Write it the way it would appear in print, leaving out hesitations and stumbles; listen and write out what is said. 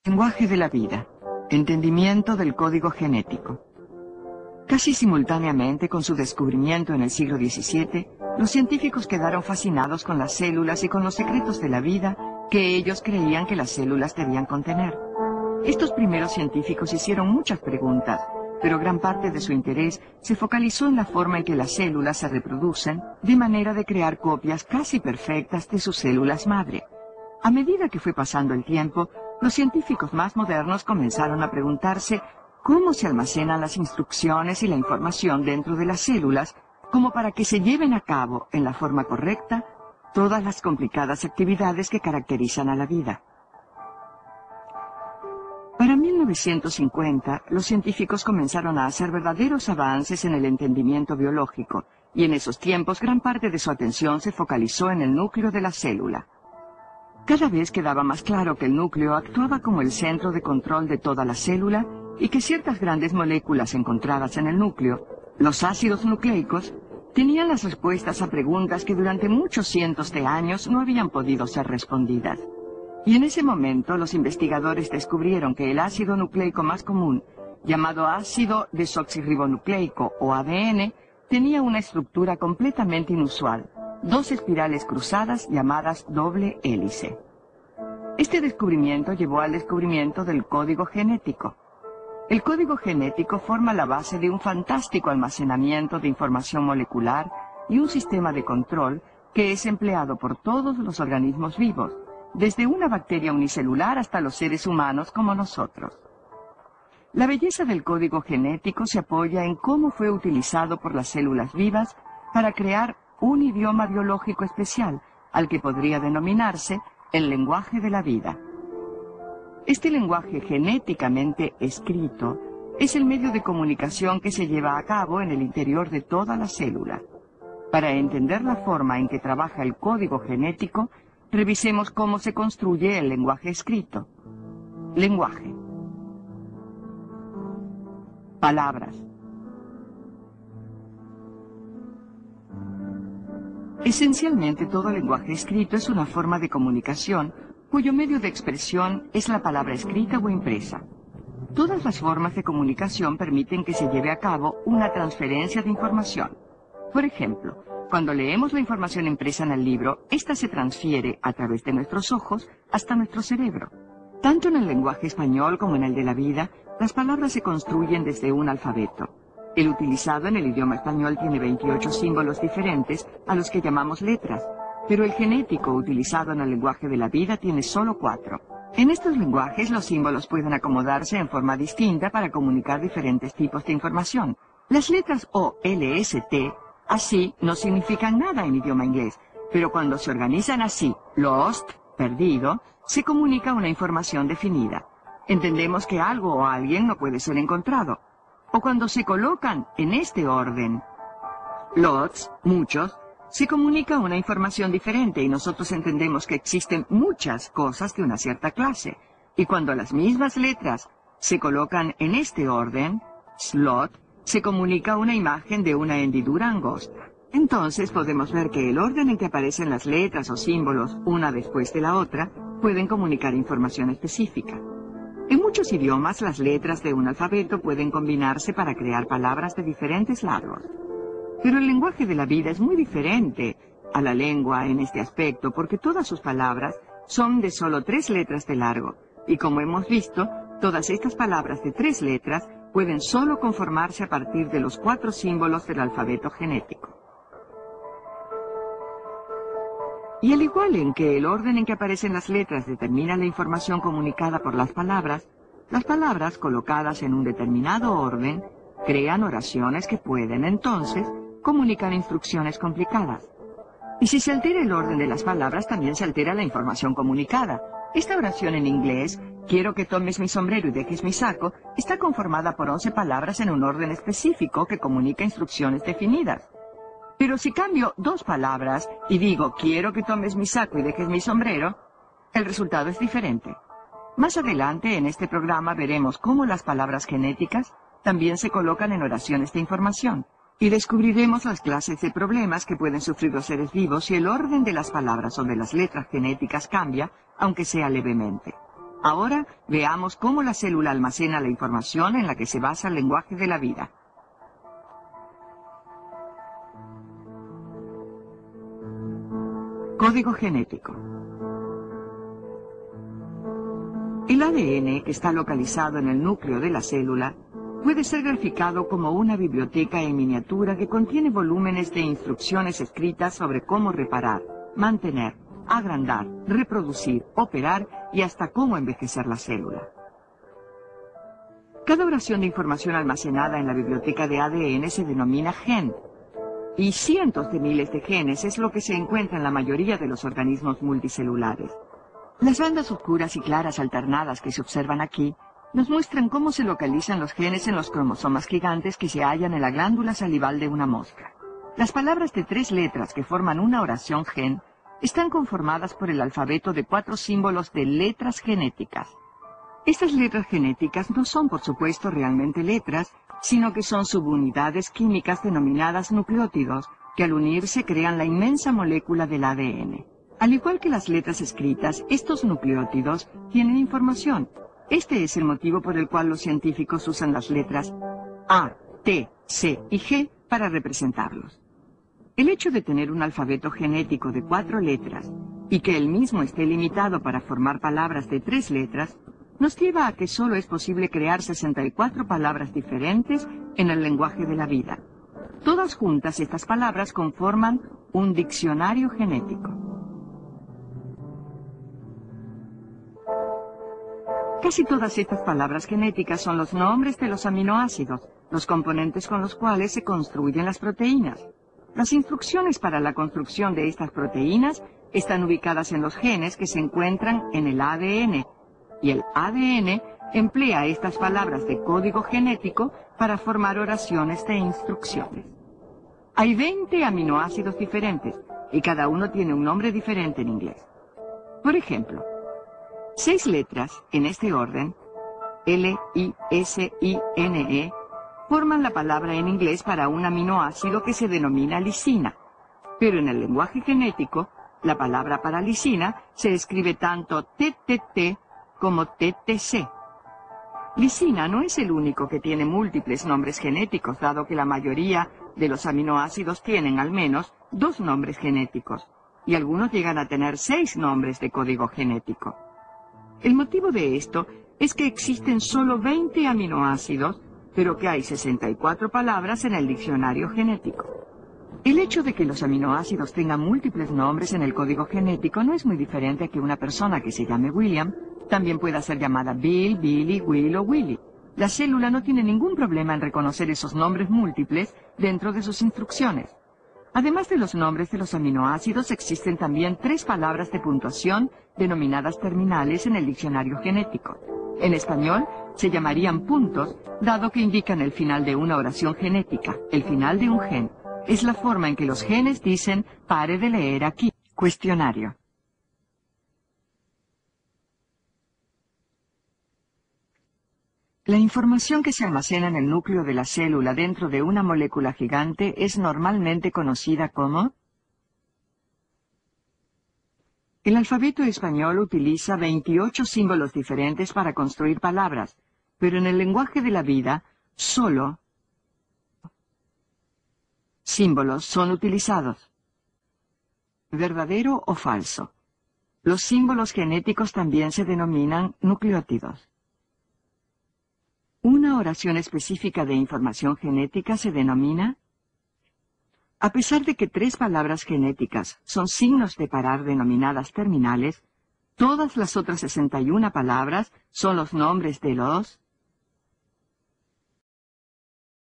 Lenguaje de la vida. Entendimiento del código genético. Casi simultáneamente con su descubrimiento en el siglo XVII, los científicos quedaron fascinados con las células y con los secretos de la vida que ellos creían que las células debían contener. Estos primeros científicos hicieron muchas preguntas, pero gran parte de su interés se focalizó en la forma en que las células se reproducen, de manera de crear copias casi perfectas de sus células madre. A medida que fue pasando el tiempo, los científicos más modernos comenzaron a preguntarse cómo se almacenan las instrucciones y la información dentro de las células, como para que se lleven a cabo en la forma correcta todas las complicadas actividades que caracterizan a la vida. Para 1950, los científicos comenzaron a hacer verdaderos avances en el entendimiento biológico, y en esos tiempos gran parte de su atención se focalizó en el núcleo de la célula. Cada vez quedaba más claro que el núcleo actuaba como el centro de control de toda la célula y que ciertas grandes moléculas encontradas en el núcleo, los ácidos nucleicos, tenían las respuestas a preguntas que durante muchos cientos de años no habían podido ser respondidas. Y en ese momento los investigadores descubrieron que el ácido nucleico más común, llamado ácido desoxirribonucleico o ADN, tenía una estructura completamente inusual. Dos espirales cruzadas llamadas doble hélice. Este descubrimiento llevó al descubrimiento del código genético. El código genético forma la base de un fantástico almacenamiento de información molecular y un sistema de control que es empleado por todos los organismos vivos, desde una bacteria unicelular hasta los seres humanos como nosotros. La belleza del código genético se apoya en cómo fue utilizado por las células vivas para crear un idioma biológico especial, al que podría denominarse el lenguaje de la vida. Este lenguaje genéticamente escrito es el medio de comunicación que se lleva a cabo en el interior de toda la célula. Para entender la forma en que trabaja el código genético, revisemos cómo se construye el lenguaje escrito. Lenguaje. Palabras. Esencialmente todo lenguaje escrito es una forma de comunicación cuyo medio de expresión es la palabra escrita o impresa. Todas las formas de comunicación permiten que se lleve a cabo una transferencia de información. Por ejemplo, cuando leemos la información impresa en el libro, ésta se transfiere a través de nuestros ojos hasta nuestro cerebro. Tanto en el lenguaje español como en el de la vida, las palabras se construyen desde un alfabeto. El utilizado en el idioma español tiene 28 símbolos diferentes a los que llamamos letras, pero el genético utilizado en el lenguaje de la vida tiene solo 4. En estos lenguajes los símbolos pueden acomodarse en forma distinta para comunicar diferentes tipos de información. Las letras O, L, S, T, así, no significan nada en idioma inglés, pero cuando se organizan así, lost, perdido, se comunica una información definida. Entendemos que algo o alguien no puede ser encontrado. O cuando se colocan en este orden, lots, muchos, se comunica una información diferente y nosotros entendemos que existen muchas cosas de una cierta clase. Y cuando las mismas letras se colocan en este orden, slot, se comunica una imagen de una hendidura angosta. Entonces podemos ver que el orden en que aparecen las letras o símbolos una después de la otra pueden comunicar información específica. En muchos idiomas, las letras de un alfabeto pueden combinarse para crear palabras de diferentes largos. Pero el lenguaje de la vida es muy diferente a la lengua en este aspecto, porque todas sus palabras son de solo 3 letras de largo. Y como hemos visto, todas estas palabras de 3 letras pueden solo conformarse a partir de los 4 símbolos del alfabeto genético. Y al igual en que el orden en que aparecen las letras determina la información comunicada por las palabras colocadas en un determinado orden crean oraciones que pueden, entonces, comunicar instrucciones complicadas. Y si se altera el orden de las palabras, también se altera la información comunicada. Esta oración en inglés, quiero que tomes mi sombrero y dejes mi saco, está conformada por 11 palabras en un orden específico que comunica instrucciones definidas. Pero si cambio 2 palabras y digo, quiero que tomes mi saco y dejes mi sombrero, el resultado es diferente. Más adelante en este programa veremos cómo las palabras genéticas también se colocan en oraciones de información, y descubriremos las clases de problemas que pueden sufrir los seres vivos si el orden de las palabras o de las letras genéticas cambia, aunque sea levemente. Ahora veamos cómo la célula almacena la información en la que se basa el lenguaje de la vida. Código genético. El ADN, que está localizado en el núcleo de la célula, puede ser graficado como una biblioteca en miniatura que contiene volúmenes de instrucciones escritas sobre cómo reparar, mantener, agrandar, reproducir, operar y hasta cómo envejecer la célula. Cada oración de información almacenada en la biblioteca de ADN se denomina gen, y cientos de miles de genes es lo que se encuentra en la mayoría de los organismos multicelulares. Las bandas oscuras y claras alternadas que se observan aquí nos muestran cómo se localizan los genes en los cromosomas gigantes que se hallan en la glándula salival de una mosca. Las palabras de 3 letras que forman una oración gen están conformadas por el alfabeto de 4 símbolos de letras genéticas. Estas letras genéticas no son, por supuesto, realmente letras, sino que son subunidades químicas denominadas nucleótidos, que al unirse crean la inmensa molécula del ADN. Al igual que las letras escritas, estos nucleótidos tienen información. Este es el motivo por el cual los científicos usan las letras A, T, C y G para representarlos. El hecho de tener un alfabeto genético de 4 letras y que el mismo esté limitado para formar palabras de 3 letras, nos lleva a que solo es posible crear 64 palabras diferentes en el lenguaje de la vida. Todas juntas, estas palabras conforman un diccionario genético. Casi todas estas palabras genéticas son los nombres de los aminoácidos, los componentes con los cuales se construyen las proteínas. Las instrucciones para la construcción de estas proteínas están ubicadas en los genes que se encuentran en el ADN, y el ADN emplea estas palabras de código genético para formar oraciones de instrucciones. Hay 20 aminoácidos diferentes, y cada uno tiene un nombre diferente en inglés. Por ejemplo, 6 letras, en este orden, L, I, S, I, N, E, forman la palabra en inglés para un aminoácido que se denomina lisina. Pero en el lenguaje genético, la palabra para lisina se escribe tanto TTT como TTC. Lisina no es el único que tiene múltiples nombres genéticos, dado que la mayoría de los aminoácidos tienen al menos 2 nombres genéticos, y algunos llegan a tener 6 nombres de código genético. El motivo de esto es que existen solo 20 aminoácidos, pero que hay 64 palabras en el diccionario genético. El hecho de que los aminoácidos tengan múltiples nombres en el código genético no es muy diferente a que una persona que se llame William también pueda ser llamada Bill, Billy, Will o Willy. La célula no tiene ningún problema en reconocer esos nombres múltiples dentro de sus instrucciones. Además de los nombres de los aminoácidos, existen también 3 palabras de puntuación denominadas terminales en el diccionario genético. En español, se llamarían puntos, dado que indican el final de una oración genética, el final de un gen. Es la forma en que los genes dicen, pare de leer aquí. Cuestionario. La información que se almacena en el núcleo de la célula dentro de una molécula gigante es normalmente conocida como... El alfabeto español utiliza 28 símbolos diferentes para construir palabras, pero en el lenguaje de la vida, solo símbolos son utilizados. ¿Verdadero o falso? Los símbolos genéticos también se denominan nucleótidos. Una oración específica de información genética se denomina... A pesar de que 3 palabras genéticas son signos de parar denominadas terminales, todas las otras 61 palabras son los nombres de los